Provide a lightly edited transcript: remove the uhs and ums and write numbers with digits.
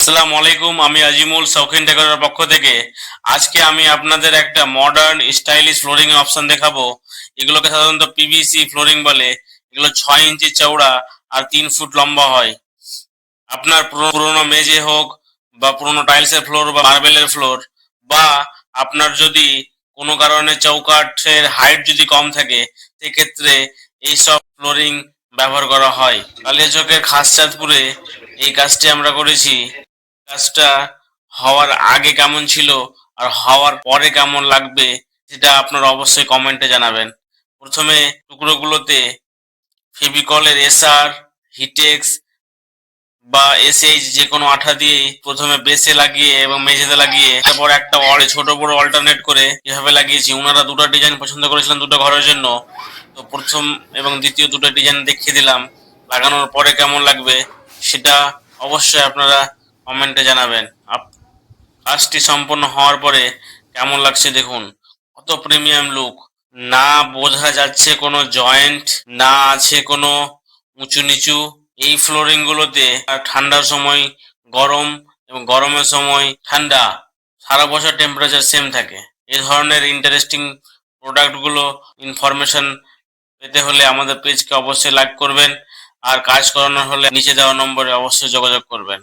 আসসালামু আলাইকুম, আমি আজিমুল শৌখিন টেকারের পক্ষ থেকে আজকে আমি আপনাদের একটা মডার্ন স্টাইলিশ ফ্লোরিং এর অপশন দেখাবো। এগুলোকে সাধারণত পিভিসি ফ্লোরিং বলে। এগুলো 6 ইঞ্চি চওড়া আর 3 ফুট লম্বা হয়। আপনার পুরোনো মেঝে হোক বা পুরোনো টাইলসের ফ্লোর বা মার্বেলের ফ্লোর, বা আপনার যদি কোনো কারণে চৌকাঠের হাইট যদি কম থাকে, সেক্ষেত্রে এইসব ফ্লোরিং ব্যবহার করা হয়। কালিয়াচকের খাসচাঁদপুরে এই কাজটি আমরা করেছি। কাজটা হওয়ার আগে কেমন ছিল আর হওয়ার পরে কেমন লাগবে সেটা আপনারা অবশ্যই কমেন্টে জানাবেন। প্রথমে টুকরোগুলোতে ফেভিকলের এসআর, হিটেক্স বা এসএইচ যে কোনো আঠা দিয়ে প্রথমে বেসে লাগিয়ে এবং মেঝেতে লাগিয়ে তারপর একটা ছোট বড় অল্টারনেট করে এভাবে লাগিয়েছি। ওনারা দুটো ডিজাইন পছন্দ করেছিলেন দুটো ঘরের জন্য, তো প্রথম এবং দ্বিতীয় দুটো ডিজাইন দেখিয়ে দিলাম। লাগানোর পরে কেমন লাগবে সেটা অবশ্যই আপনারা কমেন্টে জানাবেন। কাজটি সম্পন্ন হওয়ার পরে কেমন লাগছে দেখুন, কত প্রিমিয়াম লুক। না বোঝা যাচ্ছে কোনো জয়েন্ট, না আছে কোনো উঁচু নিচু। এই ফ্লোরিং গুলোতে ঠান্ডার সময় গরম এবং গরমের সময় ঠান্ডা, সারা বছর টেম্পারেচার সেম থাকে। এই ধরনের ইন্টারেস্টিং প্রোডাক্টগুলো ইনফরমেশন পেতে হলে আমাদের পেজকে অবশ্যই লাইক করবেন, আর কাজ করানোর হলে নিচে দেওয়া নম্বরে অবশ্যই যোগাযোগ করবেন।